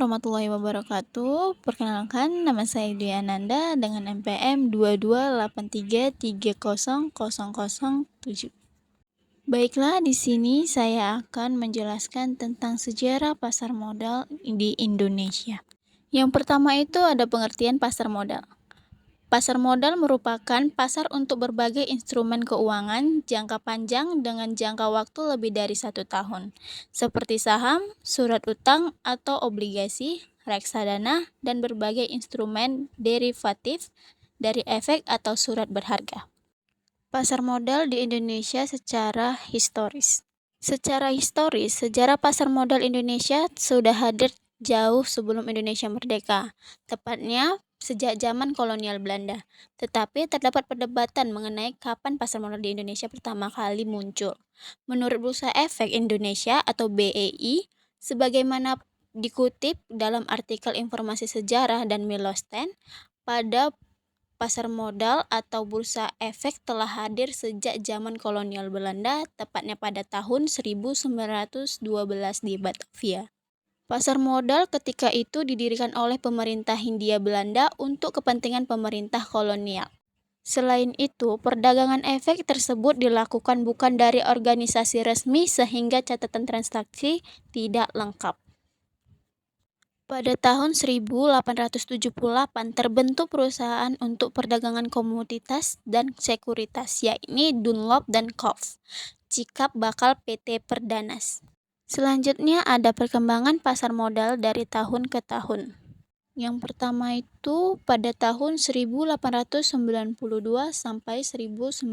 warahmatullahi wabarakatuh. Perkenalkan, nama saya Dwi Ananda dengan NPM 2283300007. Baiklah, di sini saya akan menjelaskan tentang sejarah pasar modal di Indonesia. Yang pertama itu ada pengertian pasar modal. Pasar modal merupakan pasar untuk berbagai instrumen keuangan jangka panjang dengan jangka waktu lebih dari 1 tahun, seperti saham, surat utang atau obligasi, reksadana, dan berbagai instrumen derivatif dari efek atau surat berharga. Pasar modal di Indonesia secara historis. Secara historis, sejarah pasar modal Indonesia sudah hadir jauh sebelum Indonesia merdeka, tepatnya sejak zaman kolonial Belanda. Tetapi terdapat perdebatan mengenai kapan pasar modal di Indonesia pertama kali muncul. Menurut Bursa Efek Indonesia atau BEI, sebagaimana dikutip dalam artikel Informasi Sejarah dan Milosten, pada pasar modal atau bursa efek telah hadir sejak zaman kolonial Belanda, tepatnya pada tahun 1912 di Batavia. Pasar modal ketika itu didirikan oleh pemerintah Hindia Belanda untuk kepentingan pemerintah kolonial. Selain itu, perdagangan efek tersebut dilakukan bukan dari organisasi resmi sehingga catatan transaksi tidak lengkap. Pada tahun 1878 terbentuk perusahaan untuk perdagangan komoditas dan sekuritas, yakni Dunlop dan Coff, Cikap Bakal PT Perdanas. Selanjutnya ada perkembangan pasar modal dari tahun ke tahun. Yang pertama itu pada tahun 1892 sampai 1925.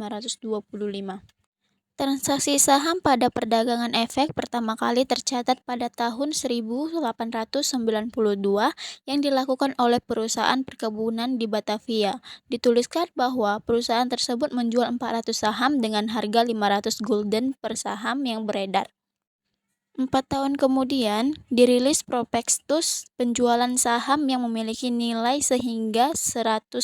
Transaksi saham pada perdagangan efek pertama kali tercatat pada tahun 1892 yang dilakukan oleh perusahaan perkebunan di Batavia. Dituliskan bahwa perusahaan tersebut menjual 400 saham dengan harga 500 gulden per saham yang beredar. 4 tahun kemudian, dirilis prospektus penjualan saham yang memiliki nilai sehingga 105.000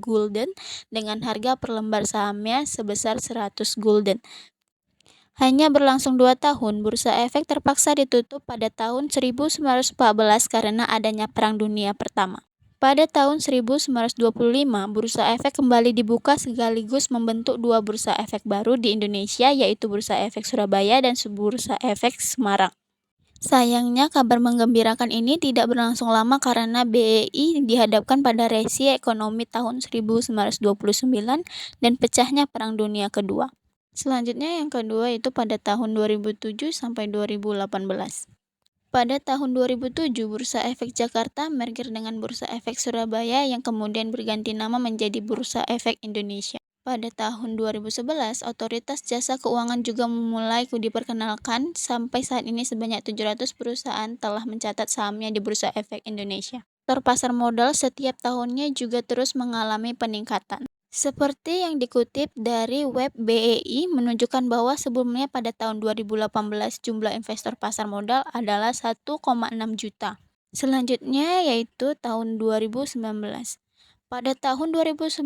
gulden dengan harga per lembar sahamnya sebesar 100 gulden. Hanya berlangsung 2 tahun, bursa efek terpaksa ditutup pada tahun 1914 karena adanya Perang Dunia Pertama. Pada tahun 1925, bursa efek kembali dibuka sekaligus membentuk 2 bursa efek baru di Indonesia, yaitu Bursa Efek Surabaya dan Bursa Efek Semarang. Sayangnya, kabar menggembirakan ini tidak berlangsung lama karena BEI dihadapkan pada resi ekonomi tahun 1929 dan pecahnya Perang Dunia Kedua. Selanjutnya yang kedua itu pada tahun 2007 sampai 2018. Pada tahun 2007, Bursa Efek Jakarta merger dengan Bursa Efek Surabaya yang kemudian berganti nama menjadi Bursa Efek Indonesia. Pada tahun 2011, Otoritas Jasa Keuangan juga mulai diperkenalkan. Sampai saat ini sebanyak 700 perusahaan telah mencatat sahamnya di Bursa Efek Indonesia. Sektor pasar modal setiap tahunnya juga terus mengalami peningkatan. Seperti yang dikutip dari web BEI menunjukkan bahwa sebelumnya pada tahun 2018 jumlah investor pasar modal adalah 1,6 juta. Selanjutnya yaitu tahun 2019. Pada tahun 2019,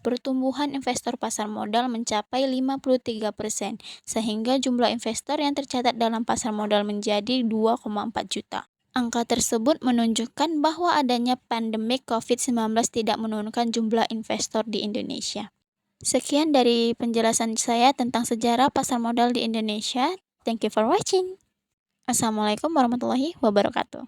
pertumbuhan investor pasar modal mencapai 53%, sehingga jumlah investor yang tercatat dalam pasar modal menjadi 2,4 juta. Angka tersebut menunjukkan bahwa adanya pandemi COVID-19 tidak menurunkan jumlah investor di Indonesia. Sekian dari penjelasan saya tentang sejarah pasar modal di Indonesia. Thank you for watching. Assalamualaikum warahmatullahi wabarakatuh.